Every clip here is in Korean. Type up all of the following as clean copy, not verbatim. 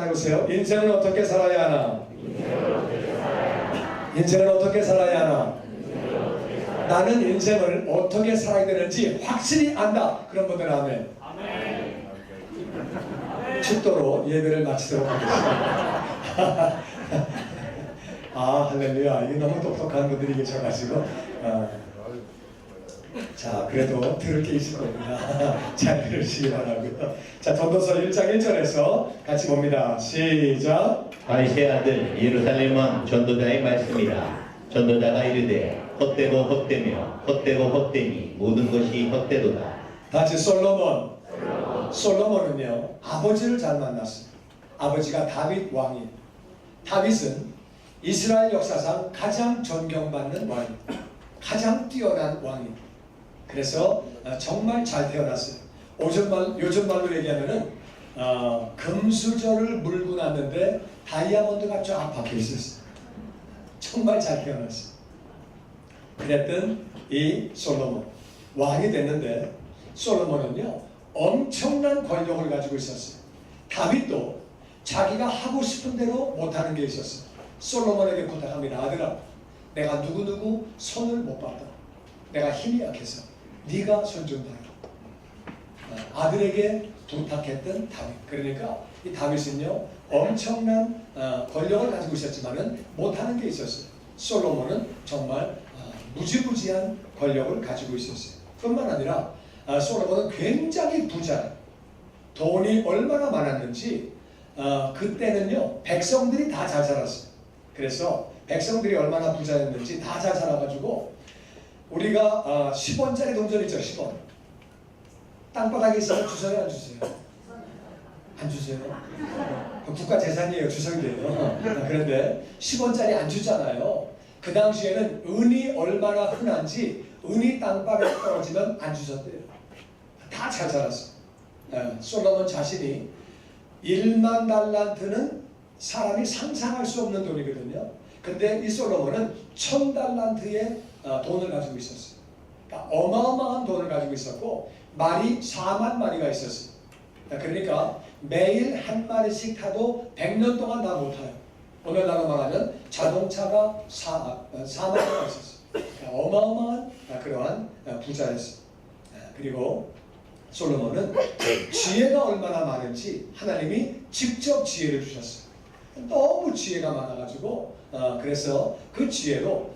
해보세요. 인생을 어떻게 살아야 하나? 인생을 어떻게 살아야 하나? 나는 인생을 어떻게 살아야 되는지 확실히 안다. 그런 분들 아멘. 축도로 예배를 마치도록 하겠습니다. 아, 할렐루야. 이게 너무 똑똑한 분들이 계셔가지고 자, 그래도 들을 게 있을 겁니다. 잘 들으시기 바라고요. 자, 전도서 1장 1절에서 같이 봅니다. 시작. 다윗의 아들 예루살렘 왕 전도자의 말씀이라. 전도자가 이르되 헛되고 헛되며 헛되고 헛되니 모든 것이 헛되도다. 다시 솔로몬은요 아버지를 잘 만났어요. 아버지가 다윗 왕이에요. 다윗은 이스라엘 역사상 가장 존경받는 왕입니다. 가장 뛰어난 왕입니다. 그래서 정말 잘 태어났어요. 요즘 말로 얘기하면은 금수저를 물고 났는데 다이아몬드가 쫙 박혀 있었어요. 정말 잘 태어났어요. 그랬던 이 솔로몬 왕이 됐는데, 솔로몬은요 엄청난 권력을 가지고 있었어요. 다윗도 자기가 하고 싶은 대로 못하는 게 있었어요. 솔로몬에게 부탁합니다. 아들아, 내가 누구누구 손을 못 봤다. 내가 힘이 약해서 네가 손 좀 봐라. 아들에게 부탁했던 다윗. 그러니까 이 다윗은요 엄청난 권력을 가지고 있었지만은 못하는 게 있었어요. 솔로몬은 정말 무지무지한 권력을 가지고 있었어요. 뿐만 아니라 솔로몬은 굉장히 부자예요. 돈이 얼마나 많았는지 그때는요 백성들이 다 잘 살았어요. 그래서 백성들이 얼마나 부자였는지 다 잘 살아가지고, 우리가 10원짜리 동전 있죠. 10원 땅바닥에 있으면 주세요 안 주세요? 안 주세요? 국가 재산이에요. 주석이 돼요. 그런데 10원짜리 안 주잖아요. 그 당시에는 은이 얼마나 흔한지 은이 땅바닥에 떨어지면 안 주셨대요. 다 잘 살았어요. 솔로몬 자신이 1만 달란트는 사람이 상상할 수 없는 돈이거든요. 근데 이 솔로몬은 1000달란트의 돈을 가지고 있었어요. 그러니까 어마어마한 돈을 가지고 있었고, 말이 4만 마리가 있었어요. 그러니까 매일 한 마리씩 타도 100년 동안 다 못 타요. 오늘날로 말하면 자동차가 4만 대가 있었어요. 그러니까 어마어마한 그러한 부자였어요. 그리고 솔로몬은 지혜가 얼마나 많은지 하나님이 직접 지혜를 주셨어요. 너무 지혜가 많아가지고 그래서 그 지혜로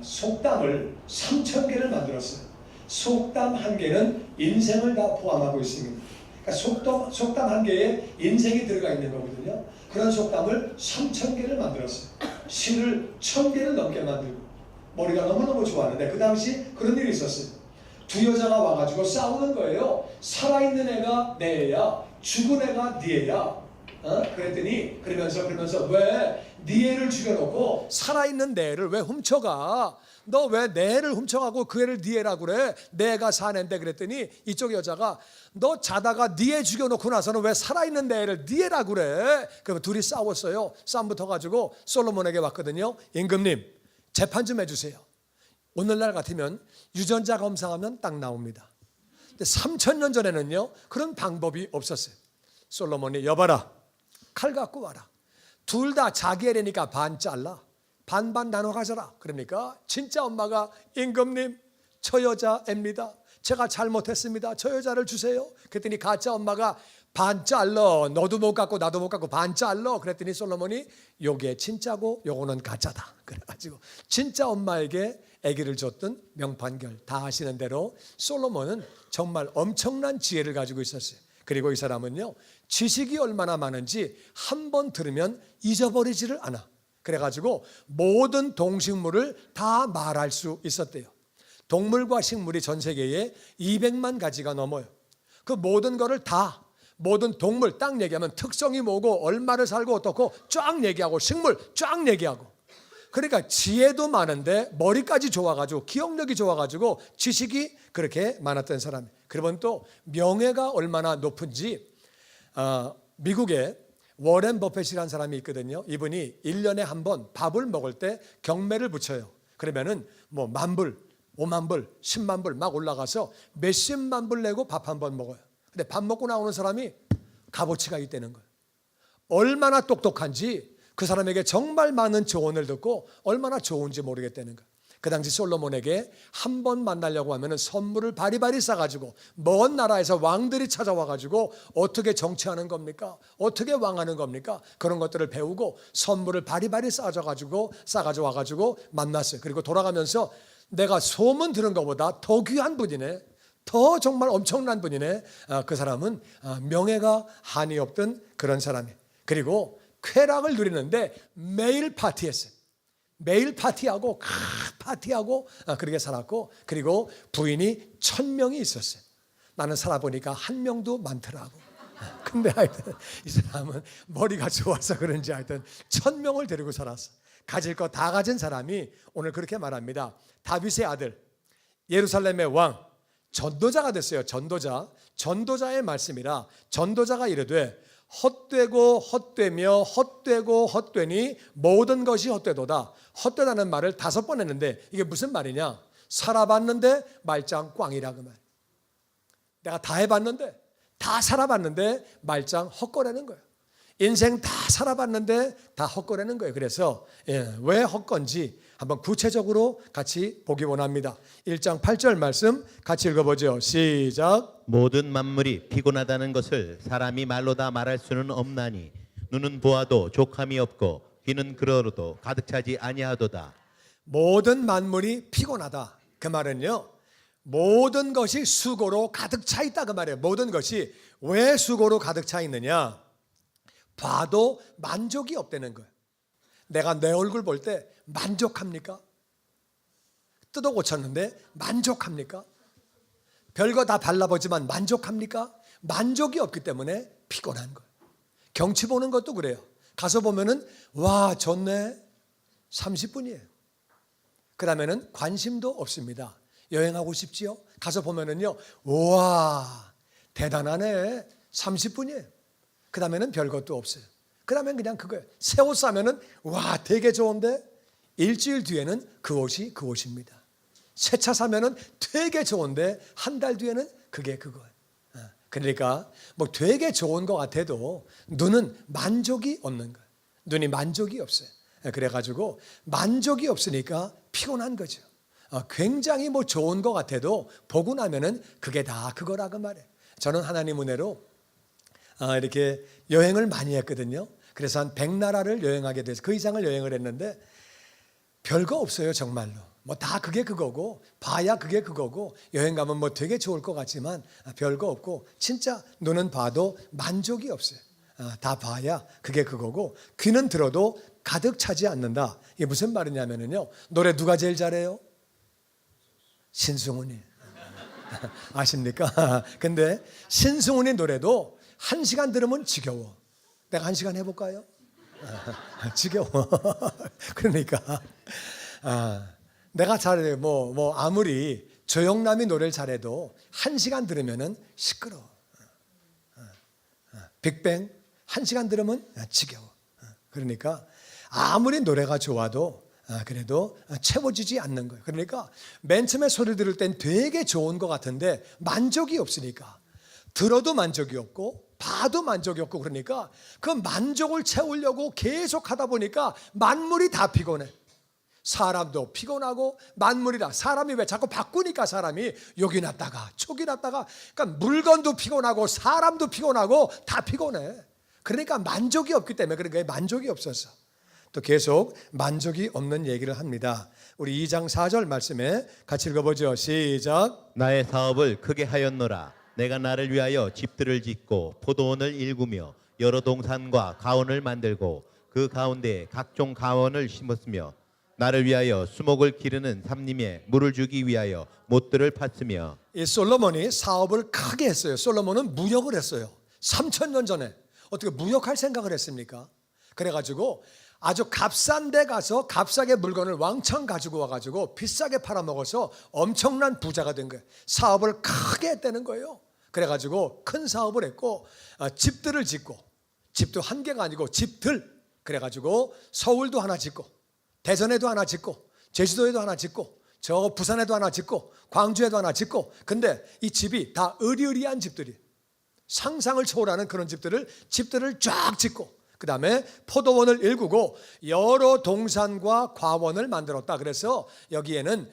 속담을 3000개를 만들었어요. 속담 한 개는 인생을 다 포함하고 있습니다. 그러니까 속담 한 개에 인생이 들어가 있는 거거든요. 그런 속담을 3000개를 만들었어요. 시를 1000개를 넘게 만들고, 머리가 너무너무 좋았는데 그 당시 그런 일이 있었어요. 두 여자가 와가지고 싸우는 거예요. 살아있는 애가 내 애야, 죽은 애가 네 애야. 그랬더니 그러면서 왜 네 애를 죽여놓고 살아있는 내 애를 왜 훔쳐가? 너 왜 내 애를 훔쳐가고 그 애를 네 애라고 그래? 내 애가 사낸데. 그랬더니 이쪽 여자가 너 자다가 네 애 죽여놓고 나서는 왜 살아있는 내 애를 네 애라고 그래? 그러면 둘이 싸웠어요. 싸움 붙어가지고 솔로몬에게 왔거든요. 임금님, 재판 좀 해주세요. 오늘날 같으면 유전자 검사하면 딱 나옵니다. 근데 3000년 전에는요 그런 방법이 없었어요. 솔로몬이 여봐라, 칼 갖고 와라. 둘 다 자기 애래니까 반 잘라. 반반 나눠 가져라. 그러니까 진짜 엄마가 임금님, 저 여자애입니다. 제가 잘못했습니다. 저 여자를 주세요. 그랬더니 가짜 엄마가 반 잘러. 너도 못 갖고 나도 못 갖고 반 잘러. 그랬더니 솔로몬이 요게 진짜고 요거는 가짜다. 그래가지고 진짜 엄마에게 아기를 줬던 명판결. 다 아시는 대로 솔로몬은 정말 엄청난 지혜를 가지고 있었어요. 그리고 이 사람은요 지식이 얼마나 많은지 한 번 들으면 잊어버리지를 않아. 그래가지고 모든 동식물을 다 말할 수 있었대요. 동물과 식물이 전 세계에 200만 가지가 넘어요. 그 모든 거를 다, 모든 동물 딱 얘기하면 특성이 뭐고 얼마를 살고 어떻고 쫙 얘기하고, 식물 쫙 얘기하고. 그러니까 지혜도 많은데 머리까지 좋아가지고 기억력이 좋아가지고 지식이 그렇게 많았던 사람. 그러면 또 명예가 얼마나 높은지, 미국에 워렌 버핏이라는 사람이 있거든요. 이분이 1년에 한 번 밥을 먹을 때 경매를 붙여요. 그러면은 뭐 10,000불, 50,000불, 100,000불 막 올라가서 몇십만 불 내고 밥 한 번 먹어요. 근데 밥 먹고 나오는 사람이 값어치가 있다는 거예요. 얼마나 똑똑한지 그 사람에게 정말 많은 조언을 듣고 얼마나 좋은지 모르겠다는 거예요. 그 당시 솔로몬에게 한 번 만나려고 하면 선물을 바리바리 싸가지고 먼 나라에서 왕들이 찾아와가지고 어떻게 정치하는 겁니까? 어떻게 왕하는 겁니까? 그런 것들을 배우고 선물을 바리바리 싸가지고 와가지고 만났어요. 그리고 돌아가면서 내가 소문 들은 것보다 더 귀한 분이네, 더 정말 엄청난 분이네. 그 사람은 명예가 한이 없던 그런 사람이에요. 그리고 쾌락을 누리는데 매일 파티했어요. 매일 파티하고 그렇게 살았고, 그리고 부인이 1000명이 있었어요. 나는 살아보니까 1명도 많더라고. 근데 하여튼 이 사람은 머리가 좋아서 그런지 하여튼 1000명을 데리고 살았어. 가질 거 다 가진 사람이 오늘 그렇게 말합니다. 다윗의 아들, 예루살렘의 왕, 전도자가 됐어요. 전도자의 말씀이라 전도자가 이르되 헛되고 헛되며 헛되고 헛되니 모든 것이 헛되도다. 헛되다는 말을 5번 했는데 이게 무슨 말이냐? 살아봤는데 말짱 꽝이라 그 말. 내가 다 해봤는데, 다 살아봤는데 말짱 헛거라는 거예요. 인생 다 살아봤는데 다 헛거라는 거예요. 그래서 왜 헛건지 한번 구체적으로 같이 보기 원합니다. 1장 8절 말씀 같이 읽어보죠. 시작. 모든 만물이 피곤하다는 것을 사람이 말로 다 말할 수는 없나니 눈은 보아도 족함이 없고 귀는 들어도 가득 차지 아니하도다. 모든 만물이 피곤하다. 그 말은요, 모든 것이 수고로 가득 차 있다 그 말이에요. 모든 것이 왜 수고로 가득 차 있느냐? 봐도 만족이 없다는 거예요. 내가 내 얼굴 볼 때 만족합니까? 뜯어 고쳤는데 만족합니까? 별거 다 발라보지만 만족합니까? 만족이 없기 때문에 피곤한 거예요. 경치 보는 것도 그래요. 가서 보면은 와 좋네 30분이에요. 그러면은 관심도 없습니다. 여행하고 싶지요? 가서 보면은요, 와 대단하네 30분이에요. 그 다음에는 별것도 없어요. 그 다음엔 그냥 그거예요. 새 옷 사면은 와 되게 좋은데 일주일 뒤에는 그 옷이 그 옷입니다. 새 차 사면은 되게 좋은데 한 달 뒤에는 그게 그거예요. 그러니까 뭐 되게 좋은 것 같아도 눈은 만족이 없는 거예요. 눈이 만족이 없어요. 그래가지고 만족이 없으니까 피곤한 거죠. 굉장히 뭐 좋은 것 같아도 보고 나면은 그게 다 그거라 그 말이에요. 저는 하나님 은혜로 이렇게 여행을 많이 했거든요. 그래서 한 100나라를 여행하게 돼서 그 이상을 여행을 했는데 별거 없어요 정말로. 뭐 다 그게 그거고 봐야 그게 그거고 여행 가면 뭐 되게 좋을 것 같지만 별거 없고 진짜 눈은 봐도 만족이 없어요. 다 봐야 그게 그거고 귀는 들어도 가득 차지 않는다. 이게 무슨 말이냐면요, 노래 누가 제일 잘해요? 신승훈이. 아십니까? 근데 신승훈이 노래도 1시간 들으면 지겨워. 내가 1시간 해볼까요? 지겨워. 그러니까 내가 잘해 뭐 아무리 조영남이 노래를 잘해도 1시간 들으면은 시끄러워. 빅뱅 1시간 들으면 지겨워. 그러니까 아무리 노래가 좋아도 그래도 채워지지 않는 거예요. 그러니까 맨 처음에 소리 들을 땐 되게 좋은 것 같은데 만족이 없으니까 들어도 만족이 없고 봐도 만족이 없고 그러니까 그 만족을 채우려고 계속 하다 보니까 만물이 다 피곤해. 사람도 피곤하고 만물이 다. 사람이 왜 자꾸 바꾸니까 사람이 여기 놨다가 저기 놨다가 그러니까 물건도 피곤하고 사람도 피곤하고 다 피곤해. 그러니까 만족이 없기 때문에 그러니까 만족이 없어서 또 계속 만족이 없는 얘기를 합니다. 우리 2장 4절 말씀에 같이 읽어보죠. 시작. 나의 사업을 크게 하였노라. 내가 나를 위하여 집들을 짓고 포도원을 일구며 여러 동산과 가온을 만들고 그 가운데 각종 가원을 심었으며 나를 위하여 수목을 기르는 삼림에 물을 주기 위하여 못들을 팠으며. 이 솔로몬이 사업을 크게 했어요. 솔로몬은 무역을 했어요. 3000년 전에 어떻게 무역할 생각을 했습니까? 그래가지고 아주 값싼 데 가서 값싸게 물건을 왕창 가지고 와가지고 비싸게 팔아먹어서 엄청난 부자가 된 거예요. 사업을 크게 했다는 거예요. 그래가지고 큰 사업을 했고 집들을 짓고, 집도 한 개가 아니고 집들, 그래가지고 서울도 하나 짓고 대전에도 하나 짓고 제주도에도 하나 짓고 저 부산에도 하나 짓고 광주에도 하나 짓고. 근데 이 집이 다 으리으리한 집들이 상상을 초월하는 그런 집들을 쫙 짓고 그 다음에 포도원을 일구고 여러 동산과 과원을 만들었다. 그래서 여기에는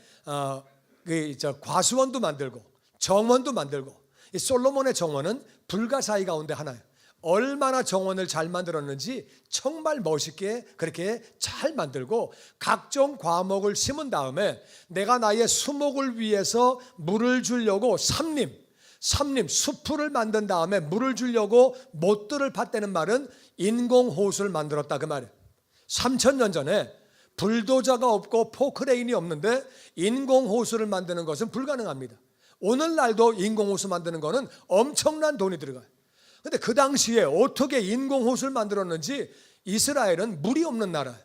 과수원도 만들고 정원도 만들고, 이 솔로몬의 정원은 불가사의 가운데 하나예요. 얼마나 정원을 잘 만들었는지 정말 멋있게 그렇게 잘 만들고, 각종 과목을 심은 다음에 내가 나의 수목을 위해서 물을 주려고 삼림 숲을 만든 다음에 물을 주려고 못들을 팠다는 말은 인공호수를 만들었다 그 말이에요. 3000년 전에 불도저가 없고 포크레인이 없는데 인공호수를 만드는 것은 불가능합니다. 오늘날도 인공호수 만드는 거는 엄청난 돈이 들어가요. 근데 그 당시에 어떻게 인공호수를 만들었는지, 이스라엘은 물이 없는 나라예요.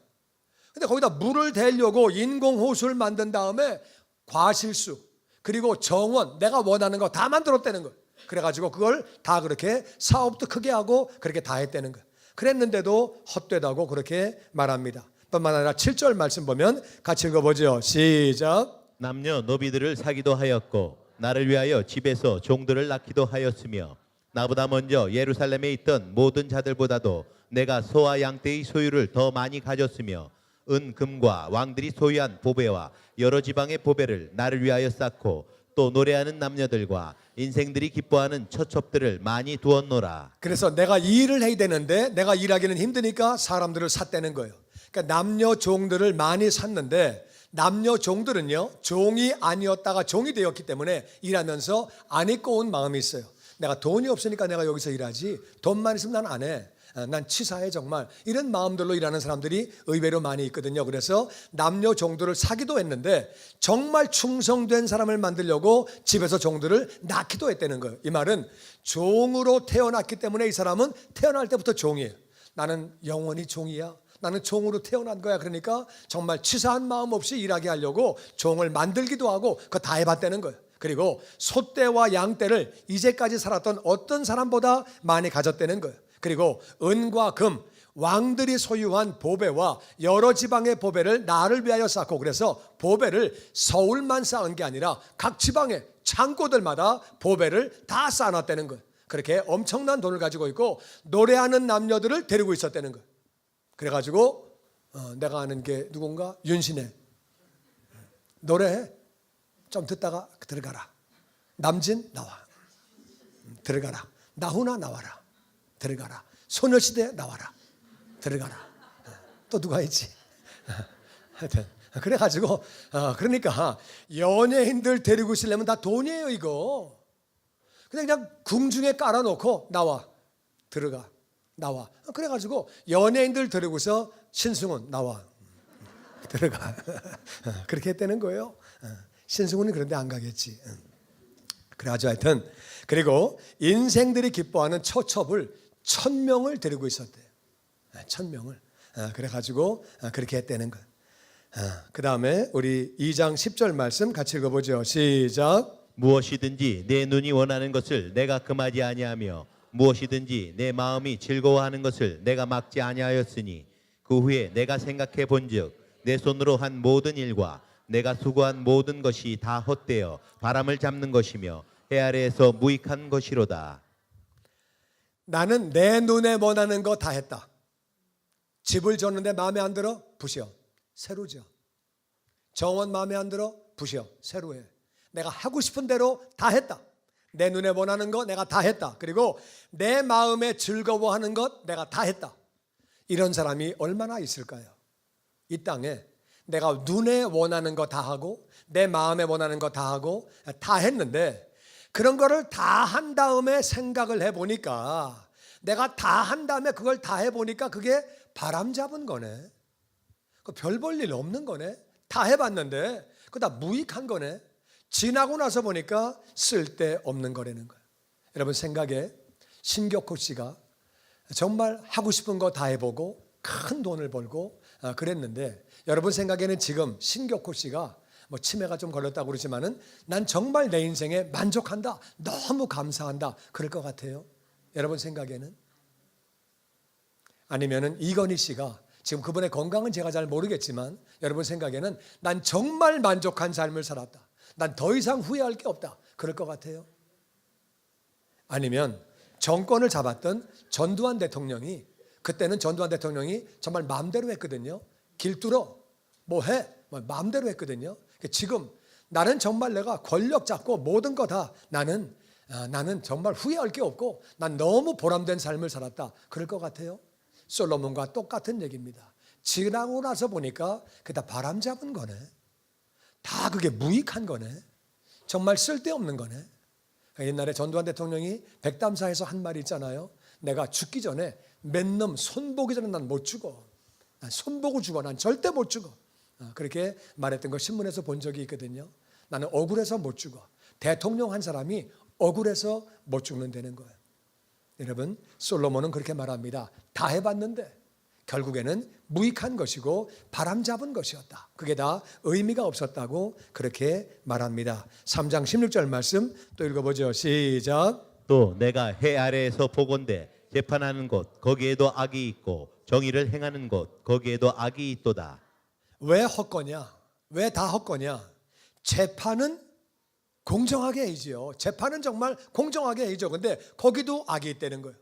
근데 거기다 물을 대려고 인공호수를 만든 다음에 과실수 그리고 정원, 내가 원하는 거 다 만들었다는 거예요. 그래가지고 그걸 다 그렇게 사업도 크게 하고 그렇게 다 했다는 거예요. 그랬는데도 헛되다고 그렇게 말합니다. 뿐만 아니라 7절 말씀 보면 같이 읽어보죠. 시작. 남녀 노비들을 사기도 하였고 나를 위하여 집에서 종들을 낳기도 하였으며 나보다 먼저 예루살렘에 있던 모든 자들보다도 내가 소와 양떼의 소유를 더 많이 가졌으며 은 금과 왕들이 소유한 보배와 여러 지방의 보배를 나를 위하여 쌓고 또 노래하는 남녀들과 인생들이 기뻐하는 처첩들을 많이 두었노라. 그래서 내가 이 일을 해야 되는데 내가 일하기는 힘드니까 사람들을 샀다는 거예요. 그러니까 남녀 종들을 많이 샀는데, 남녀 종들은요 종이 아니었다가 종이 되었기 때문에 일하면서 안 입고 온 마음이 있어요. 내가 돈이 없으니까 내가 여기서 일하지, 돈만 있으면 난 안 해, 난 치사해 정말, 이런 마음들로 일하는 사람들이 의외로 많이 있거든요. 그래서 남녀 종들을 사기도 했는데 정말 충성된 사람을 만들려고 집에서 종들을 낳기도 했다는 거예요. 이 말은 종으로 태어났기 때문에 이 사람은 태어날 때부터 종이에요. 나는 영원히 종이야, 나는 종으로 태어난 거야. 그러니까 정말 치사한 마음 없이 일하게 하려고 종을 만들기도 하고 그거 다 해봤다는 거예요. 그리고 소떼와 양떼를 이제까지 살았던 어떤 사람보다 많이 가졌다는 거예요. 그리고 은과 금, 왕들이 소유한 보배와 여러 지방의 보배를 나를 위하여 쌓고, 그래서 보배를 서울만 쌓은 게 아니라 각 지방의 창고들마다 보배를 다 쌓아놨다는 거예요. 그렇게 엄청난 돈을 가지고 있고 노래하는 남녀들을 데리고 있었다는 거예요. 그래가지고 내가 아는 게 누군가, 윤신혜, 노래해, 좀 듣다가 들어가라. 남진 나와, 들어가라. 나훈아 나와라, 들어가라. 소녀시대 나와라, 들어가라. 또 누가 있지? 하여튼 그래가지고 그러니까 연예인들 데리고 있으려면 다 돈이에요 이거. 그냥 궁중에 깔아놓고 나와, 들어가, 나와. 그래가지고 연예인들 데리고서 신승훈 나와, 들어가. 그렇게 했다는 거예요. 신승훈이 그런데 안 가겠지. 그래가지고 하여튼, 그리고 인생들이 기뻐하는 처첩을 1000명을 데리고 있었대요. 1000명을. 그래가지고 그렇게 했다는 거예요. 그 다음에 우리 2장 10절 말씀 같이 읽어보죠. 시작. 무엇이든지 내 눈이 원하는 것을 내가 금하지 아니하며 무엇이든지 내 마음이 즐거워하는 것을 내가 막지 아니하였으니 그 후에 내가 생각해 본즉 내 손으로 한 모든 일과 내가 수고한 모든 것이 다 헛되어 바람을 잡는 것이며 해 아래에서 무익한 것이로다. 나는 내 눈에 원하는 거 다 했다. 집을 졌는데 마음에 안 들어? 부셔, 새로 지어. 정원 마음에 안 들어? 부셔, 새로 해. 내가 하고 싶은 대로 다 했다. 내 눈에 원하는 거 내가 다 했다. 그리고 내 마음에 즐거워하는 것 내가 다 했다. 이런 사람이 얼마나 있을까요? 이 땅에 내가 눈에 원하는 거 다 하고 내 마음에 원하는 거 다 하고 다 했는데, 그런 거를 다 한 다음에 생각을 해보니까, 내가 다 한 다음에 그걸 다 해보니까 그게 바람 잡은 거네. 별 볼 일 없는 거네. 다 해봤는데 그거 다 무익한 거네. 지나고 나서 보니까 쓸데없는 거라는 거예요. 여러분 생각에 신격호 씨가 정말 하고 싶은 거 다 해보고 큰 돈을 벌고 그랬는데, 여러분 생각에는 지금 신격호 씨가 뭐 치매가 좀 걸렸다고 그러지만은 난 정말 내 인생에 만족한다, 너무 감사한다, 그럴 것 같아요? 여러분 생각에는? 아니면은 이건희 씨가 지금 그분의 건강은 제가 잘 모르겠지만 여러분 생각에는 난 정말 만족한 삶을 살았다, 난 더 이상 후회할 게 없다, 그럴 것 같아요? 아니면 정권을 잡았던 전두환 대통령이 그때는 전두환 대통령이 정말 마음대로 했거든요. 길 뚫어 뭐해 마음대로 했거든요. 지금 나는 정말 내가 권력 잡고 모든 거 다 나는 정말 후회할 게 없고 난 너무 보람된 삶을 살았다 그럴 것 같아요. 솔로몬과 똑같은 얘기입니다. 지나고 나서 보니까 그게 다 바람 잡은 거네. 다 그게 무익한 거네. 정말 쓸데없는 거네. 옛날에 전두환 대통령이 백담사에서 한 말이 있잖아요. 내가 죽기 전에 맨 놈 손보기 전에 난 못 죽어. 난 손보고 죽어. 난 절대 못 죽어. 그렇게 말했던 거 신문에서 본 적이 있거든요. 나는 억울해서 못 죽어. 대통령 한 사람이 억울해서 못 죽는다는 거예요. 여러분, 솔로몬은 그렇게 말합니다. 다 해봤는데 결국에는 무익한 것이고 바람 잡은 것이었다. 그게 다 의미가 없었다고 그렇게 말합니다. 3장 16절 말씀 또 읽어보죠. 시작. 또 내가 해 아래에서 보건대 재판하는 곳 거기에도 악이 있고 정의를 행하는 곳 거기에도 악이 있도다. 왜 헛거냐? 왜 다 헛거냐? 재판은 공정하게 해야지요. 재판은 정말 공정하게 해야죠. 근데 거기도 악이 있다는 거예요.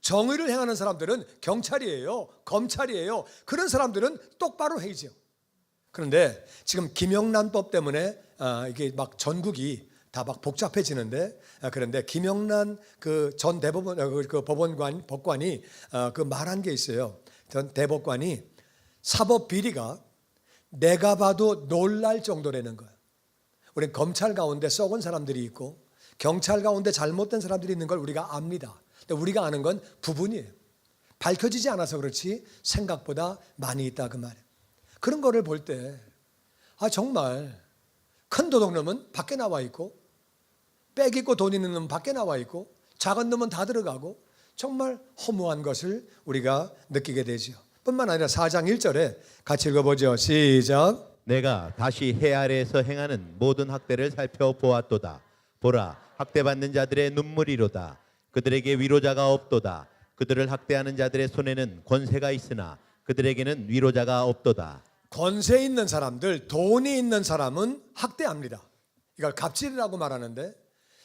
정의를 행하는 사람들은 경찰이에요. 검찰이에요. 그런 사람들은 똑바로 해야죠. 그런데 지금 김영란법 때문에 이게 막 전국이 다 막 복잡해지는데 그런데 김영란 그 전 대법원 그 법관이 그 말한 게 있어요. 전 대법관이 사법 비리가 내가 봐도 놀랄 정도라는 거예요. 우리 검찰 가운데 썩은 사람들이 있고 경찰 가운데 잘못된 사람들이 있는 걸 우리가 압니다. 근데 우리가 아는 건 부분이에요. 밝혀지지 않아서 그렇지 생각보다 많이 있다 그 말이에요. 그런 거를 볼 때 정말 큰 도둑놈은 밖에 나와 있고 빽 있고 돈 있는 놈은 밖에 나와 있고 작은 놈은 다 들어가고 정말 허무한 것을 우리가 느끼게 되죠. 뿐만 아니라 4장 1절에 같이 읽어보죠. 시작. 내가 다시 해 아래에서 행하는 모든 학대를 살펴보았도다. 보라, 학대받는 자들의 눈물이로다. 그들에게 위로자가 없도다. 그들을 학대하는 자들의 손에는 권세가 있으나 그들에게는 위로자가 없도다. 권세 있는 사람들, 돈이 있는 사람은 학대합니다. 이걸 갑질이라고 말하는데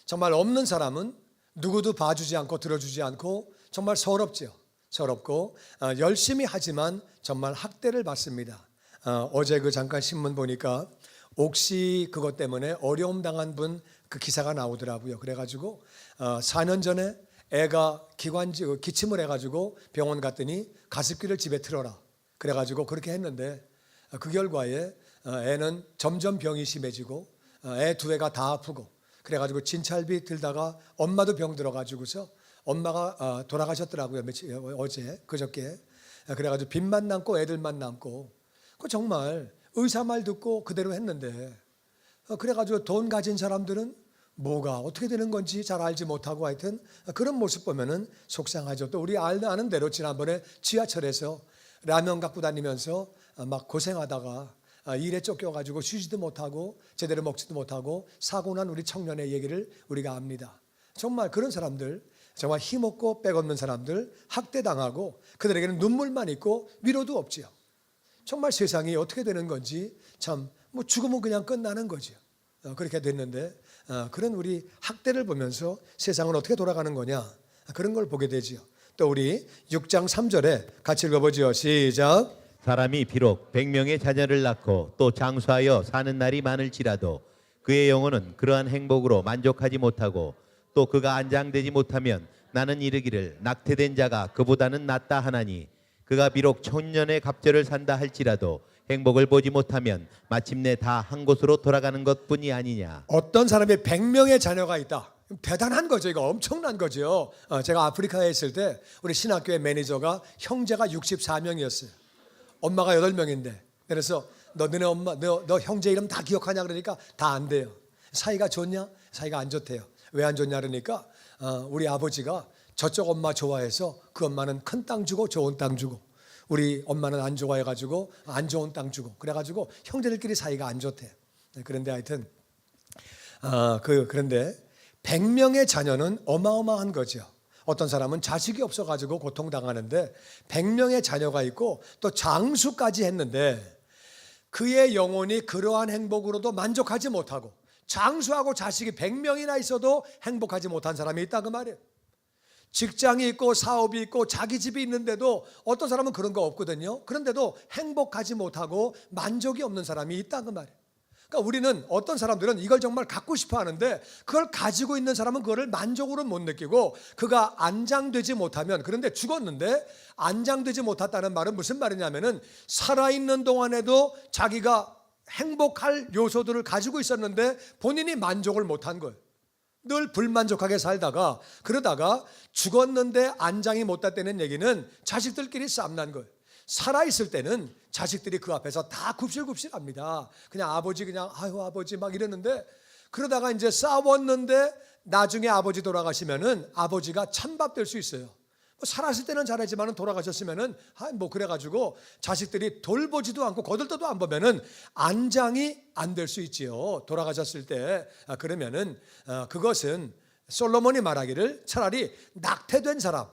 정말 없는 사람은 누구도 봐주지 않고 들어주지 않고 정말 서럽죠. 서럽고 열심히 하지만 정말 학대를 받습니다. 어제 그 잠깐 신문 보니까 옥시 그것 때문에 어려움 당한 분 그 기사가 나오더라고요. 그래가지고 4년 전에 애가 기침을 해가지고 병원 갔더니 가습기를 집에 틀어라. 그래가지고 그렇게 했는데 그 결과에 애는 점점 병이 심해지고 애 두 애가 다 아프고 그래가지고 진찰비 들다가 엄마도 병 들어가지고서 엄마가 돌아가셨더라고요. 어제 그저께. 그래가지고 빚만 남고 애들만 남고 그 정말 의사 말 듣고 그대로 했는데 그래가지고 돈 가진 사람들은 뭐가 어떻게 되는 건지 잘 알지 못하고 하여튼 그런 모습 보면은 속상하죠. 또 우리 아는 대로 지난번에 지하철에서 라면 갖고 다니면서 막 고생하다가 일에 쫓겨가지고 쉬지도 못하고 제대로 먹지도 못하고 사고 난 우리 청년의 얘기를 우리가 압니다. 정말 그런 사람들 정말 힘없고 빼없는 사람들 학대당하고 그들에게는 눈물만 있고 위로도 없지요. 정말 세상이 어떻게 되는 건지 참 뭐 죽으면 그냥 끝나는 거죠. 그렇게 됐는데 그런 우리 학대를 보면서 세상은 어떻게 돌아가는 거냐 그런 걸 보게 되지요. 또 우리 6장 3절에 같이 읽어보죠. 시작. 사람이 비록 100명의 자녀를 낳고 또 장수하여 사는 날이 많을지라도 그의 영혼은 그러한 행복으로 만족하지 못하고 또 그가 안장되지 못하면 나는 이르기를 낙태된 자가 그보다는 낫다 하나니 그가 비록 천년의 갑절을 산다 할지라도 행복을 보지 못하면 마침내 다 한 곳으로 돌아가는 것뿐이 아니냐. 어떤 사람이 100명의 자녀가 있다. 대단한 거죠. 이거 엄청난 거죠. 제가 아프리카에 있을 때 우리 신학교의 매니저가 형제가 64명이었어요. 엄마가 8명인데 그래서 너네 엄마 너 형제 이름 다 기억하냐 그러니까 다 안 돼요. 사이가 좋냐? 사이가 안 좋대요. 왜 안 좋냐 그러니까 우리 아버지가 저쪽 엄마 좋아해서 그 엄마는 큰 땅 주고 좋은 땅 주고 우리 엄마는 안 좋아해가지고 안 좋은 땅 주고 그래가지고 형제들끼리 사이가 안 좋대요. 그런데 하여튼 그런데 100명의 자녀는 어마어마한 거죠. 어떤 사람은 자식이 없어가지고 고통당하는데 100명의 자녀가 있고 또 장수까지 했는데 그의 영혼이 그러한 행복으로도 만족하지 못하고 장수하고 자식이 100명이나 있어도 행복하지 못한 사람이 있다 그 말이에요. 직장이 있고 사업이 있고 자기 집이 있는데도 어떤 사람은 그런 거 없거든요. 그런데도 행복하지 못하고 만족이 없는 사람이 있다 그 말이에요. 그러니까 우리는 어떤 사람들은 이걸 정말 갖고 싶어 하는데 그걸 가지고 있는 사람은 그거를 만족으로 못 느끼고 그가 안장되지 못하면, 그런데 죽었는데 안장되지 못했다는 말은 무슨 말이냐면은 살아있는 동안에도 자기가 행복할 요소들을 가지고 있었는데 본인이 만족을 못한 거예요. 늘 불만족하게 살다가 그러다가 죽었는데 안장이 못 됐다는 얘기는 자식들끼리 싸움 난 거예요. 살아있을 때는 자식들이 그 앞에서 다 굽실굽실합니다. 그냥 아버지 그냥 아유 아버지 막 이러는데, 그러다가 이제 싸웠는데 나중에 아버지 돌아가시면은 아버지가 찬밥 될 수 있어요. 뭐 살았을 때는 잘하지만 돌아가셨으면은 뭐 그래가지고 자식들이 돌보지도 않고 거들떠도 안 보면은 안장이 안 될 수 있지요. 돌아가셨을 때. 그러면은 그것은 솔로몬이 말하기를 차라리 낙태된 사람,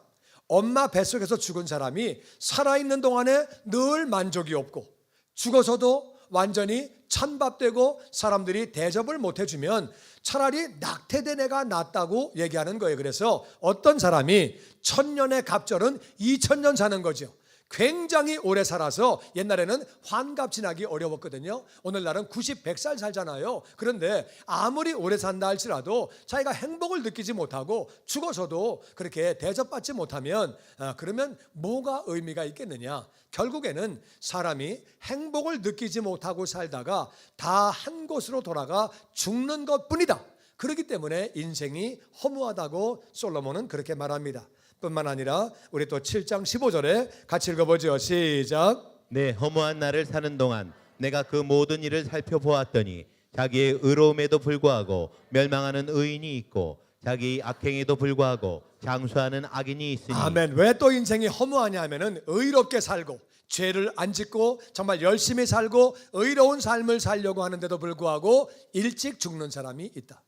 엄마 뱃속에서 죽은 사람이 살아있는 동안에 늘 만족이 없고 죽어서도 완전히 찬밥되고 사람들이 대접을 못 해주면 차라리 낙태된 애가 낫다고 얘기하는 거예요. 그래서 어떤 사람이 1000년의 갑절은 2000년 사는 거죠. 굉장히 오래 살아서 옛날에는 환갑 지나기 어려웠거든요. 오늘날은 90, 100살 살잖아요. 그런데 아무리 오래 산다 할지라도 자기가 행복을 느끼지 못하고 죽어서도 그렇게 대접받지 못하면 그러면 뭐가 의미가 있겠느냐. 결국에는 사람이 행복을 느끼지 못하고 살다가 다 한 곳으로 돌아가 죽는 것뿐이다. 그렇기 때문에 인생이 허무하다고 솔로몬은 그렇게 말합니다. 뿐만 아니라 우리 또 7장 15절에 같이 읽어보죠. 시작. 내 허무한 날을 사는 동안 내가 그 모든 일을 살펴보았더니 자기의 의로움에도 불구하고 멸망하는 의인이 있고 자기 악행에도 불구하고 장수하는 악인이 있으니. 아멘. 왜 또 인생이 허무하냐 하면은 의롭게 살고 죄를 안 짓고 정말 열심히 살고 의로운 삶을 살려고 하는데도 불구하고 일찍 죽는 사람이 있다.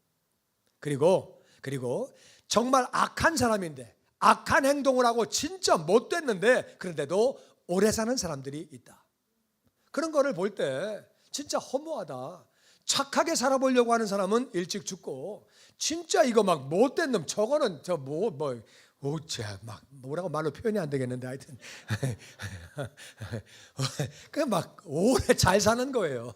그리고 정말 악한 사람인데 악한 행동을 하고 진짜 못됐는데 그런데도 오래 사는 사람들이 있다. 그런 거를 볼 때 진짜 허무하다. 착하게 살아보려고 하는 사람은 일찍 죽고 진짜 이거 막 못된 놈 저거는 막 뭐라고 말로 표현이 안 되겠는데 하여튼 그 막 오래 잘 사는 거예요.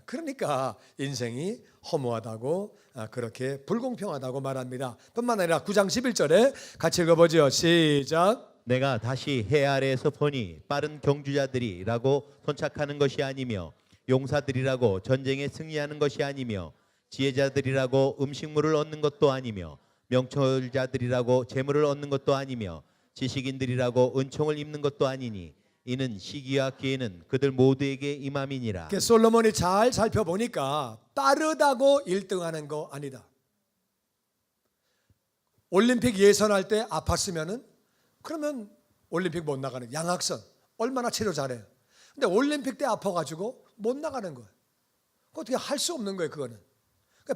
그러니까 인생이 허무하다고 그렇게 불공평하다고 말합니다. 뿐만 아니라 9장 11절에 같이 읽어보죠. 시작. 내가 다시 해 아래에서 보니 빠른 경주자들이라고 손착하는 것이 아니며 용사들이라고 전쟁에 승리하는 것이 아니며 지혜자들이라고 음식물을 얻는 것도 아니며 명철자들이라고 재물을 얻는 것도 아니며 지식인들이라고 은총을 입는 것도 아니니 이는 시기와 기회는 그들 모두에게 임함이니라. 솔로몬이 잘 살펴보니까 빠르다고 1등하는 거 아니다. 올림픽 예선할 때 아팠으면은 그러면 올림픽 못 나가는 양학선 얼마나 치료 잘해요. 근데 올림픽 때 아파가지고 못 나가는 거예요. 어떻게 할 수 없는 거예요. 그거는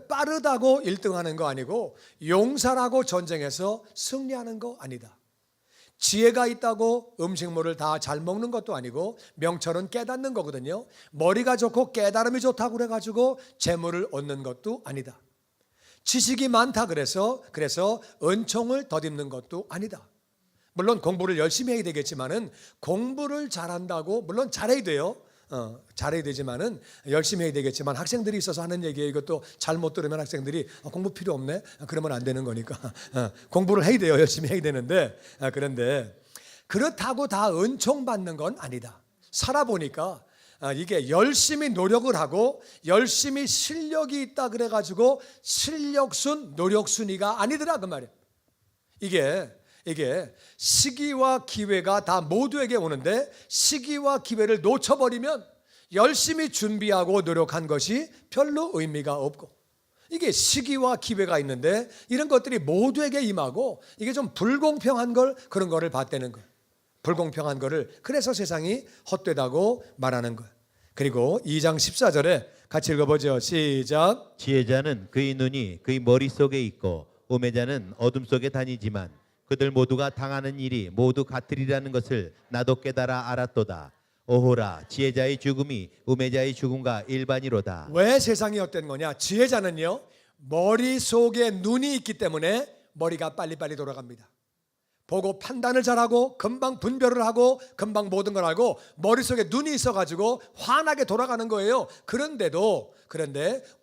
빠르다고 1등하는 거 아니고 용사라고 전쟁에서 승리하는 거 아니다. 지혜가 있다고 음식물을 다 잘 먹는 것도 아니고 명철은 깨닫는 거거든요. 머리가 좋고 깨달음이 좋다고 그래가지고 재물을 얻는 것도 아니다. 지식이 많다 그래서 은총을 덧입는 것도 아니다. 물론 공부를 열심히 해야 되겠지만은 공부를 잘한다고 물론 잘해야 돼요. 잘해야 되지만은 열심히 해야 되겠지만 학생들이 있어서 하는 얘기예요. 이것도 잘못 들으면 학생들이 공부 필요 없네. 그러면 안 되는 거니까 공부를 해야 돼요. 열심히 해야 되는데 그런데 그렇다고 다 은총 받는 건 아니다. 살아보니까 이게 열심히 노력을 하고 열심히 실력이 있다 그래가지고 실력순 노력순위가 아니더라 그 말이에요. 이게 시기와 기회가 다 모두에게 오는데 시기와 기회를 놓쳐버리면 열심히 준비하고 노력한 것이 별로 의미가 없고 이게 시기와 기회가 있는데 이런 것들이 모두에게 임하고 이게 좀 불공평한 걸 그런 거를 봤다는 거예요. 불공평한 거를 그래서 세상이 헛되다고 말하는 거예요. 그리고 2장 14절에 같이 읽어보죠. 시작. 지혜자는 그의 눈이 그의 머릿속에 있고 우매자는 어둠 속에 다니지만 그들 모두가 당하는 일이 모두 같으리라는 것을 나도 깨달아 알았도다. 오호라 지혜자의 죽음이 우매자의 죽음과 일반이로다. 왜 세상이 헛된 거냐? 지혜자는요 머릿속에 눈이 있기 때문에 머리가 빨리빨리 돌아갑니다. 보고 판단을 잘하고 금방 분별을 하고 금방 모든 걸 알고 머릿속에 눈이 있어가지고 환하게 돌아가는 거예요. 그런데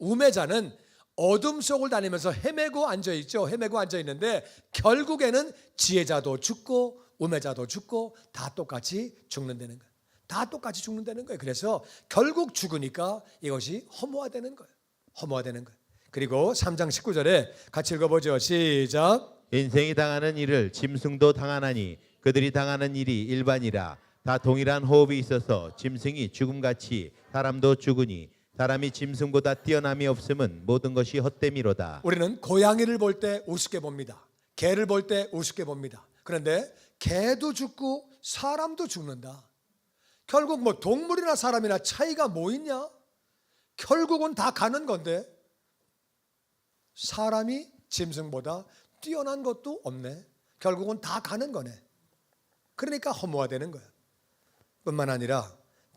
우매자는 어둠 속을 다니면서 헤매고 앉아있죠. 헤매고 앉아있는데 결국에는 지혜자도 죽고 우매자도 죽고 다 똑같이 죽는다는 거예요. 다 똑같이 죽는다는 거예요. 그래서 결국 죽으니까 이것이 허무화되는 거예요. 허무화되는 거예요. 그리고 3장 19절에 같이 읽어보죠. 시작. 인생이 당하는 일을 짐승도 당하나니 그들이 당하는 일이 일반이라. 다 동일한 호흡이 있어서 짐승이 죽음같이 사람도 죽으니 사람이 짐승보다 뛰어남이 없음은 모든 것이 헛됨이로다. 우리는 고양이를 볼 때 우습게 봅니다. 개를 볼 때 우습게 봅니다. 그런데 개도 죽고 사람도 죽는다. 결국 뭐 동물이나 사람이나 차이가 뭐 있냐? 결국은 다 가는 건데 사람이 짐승보다 뛰어난 것도 없네. 결국은 다 가는 거네. 그러니까 허무화되는 거야. 뿐만 아니라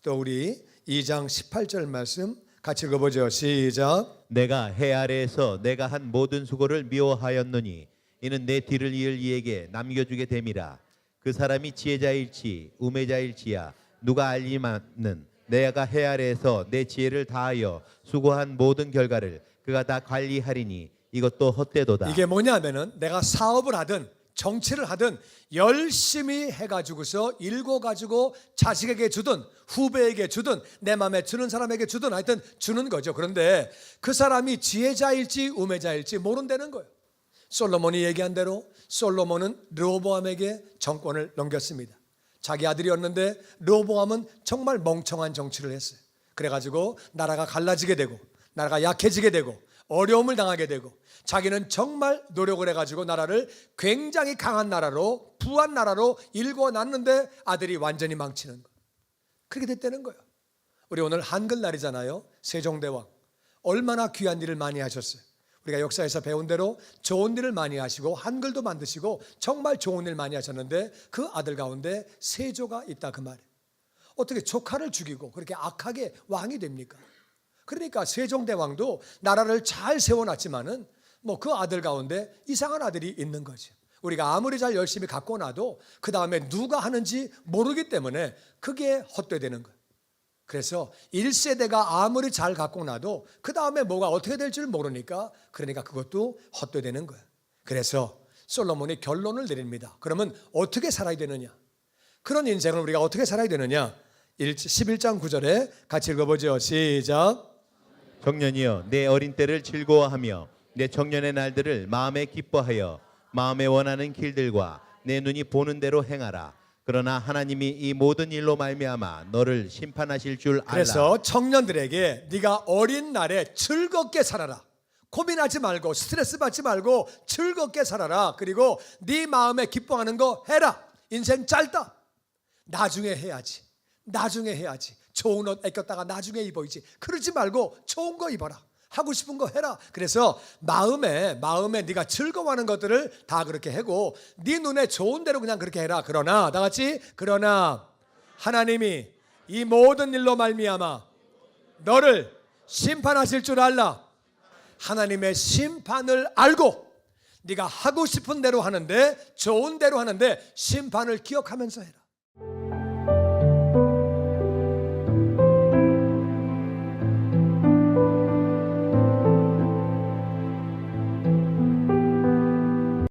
또 우리 2장 18절 말씀 같이 읽어보죠. 시작. 내가 해 아래에서 내가 한 모든 수고를 미워하였노니 이는 내 뒤를 이을 이에게 남겨주게 됨이라. 그 사람이 지혜자일지 우매자일지야 누가 알리마는 내가 해 아래에서 내 지혜를 다하여 수고한 모든 결과를 그가 다 관리하리니 이것도 헛되도다. 이게 뭐냐면은 내가 사업을 하든 정치를 하든 열심히 해가지고서 읽어가지고 자식에게 주든 후배에게 주든 내 마음에 드는 사람에게 주든 하여튼 주는 거죠. 그런데 그 사람이 지혜자일지 우매자일지 모른다는 거예요. 솔로몬이 얘기한 대로 솔로몬은 르호보암에게 정권을 넘겼습니다. 자기 아들이었는데 르호보암은 정말 멍청한 정치를 했어요. 그래가지고 나라가 갈라지게 되고 나라가 약해지게 되고 어려움을 당하게 되고 자기는 정말 노력을 해가지고 나라를 굉장히 강한 나라로 부한 나라로 일궈놨는데 아들이 완전히 망치는 거예요. 그렇게 됐다는 거예요. 우리 오늘 한글날이잖아요. 세종대왕 얼마나 귀한 일을 많이 하셨어요. 우리가 역사에서 배운 대로 좋은 일을 많이 하시고 한글도 만드시고 정말 좋은 일 많이 하셨는데 그 아들 가운데 세조가 있다 그 말이에요. 어떻게 조카를 죽이고 그렇게 악하게 왕이 됩니까? 그러니까 세종대왕도 나라를 잘 세워놨지만은 뭐 그 아들 가운데 이상한 아들이 있는 거죠. 우리가 아무리 잘 열심히 갖고 놔도 그 다음에 누가 하는지 모르기 때문에 그게 헛되되는 거예요. 그래서 1세대가 아무리 잘 갖고 놔도 그 다음에 뭐가 어떻게 될 줄 모르니까 그러니까 그것도 헛되되는 거예요. 그래서 솔로몬이 결론을 내립니다. 그러면 어떻게 살아야 되느냐? 그런 인생을 우리가 어떻게 살아야 되느냐? 11장 9절에 같이 읽어보죠. 시작. 청년이여 내 어린 때를 즐거워하며 내 청년의 날들을 마음에 기뻐하여 마음에 원하는 길들과 내 눈이 보는 대로 행하라. 그러나 하나님이 이 모든 일로 말미암아 너를 심판하실 줄 알라. 그래서 청년들에게 네가 어린 날에 즐겁게 살아라. 고민하지 말고 스트레스 받지 말고 즐겁게 살아라. 그리고 네 마음에 기뻐하는 거 해라. 인생 짧다. 나중에 해야지. 나중에 해야지. 좋은 옷 아꼈다가 나중에 입어야지. 그러지 말고 좋은 거 입어라. 하고 싶은 거 해라. 그래서 마음에 네가 즐거워하는 것들을 다 그렇게 하고 네 눈에 좋은 대로 그냥 그렇게 해라. 그러나 다 같이 그러나 하나님이 이 모든 일로 말미암아 너를 심판하실 줄 알라. 하나님의 심판을 알고 네가 하고 싶은 대로 하는데 좋은 대로 하는데 심판을 기억하면서 해라.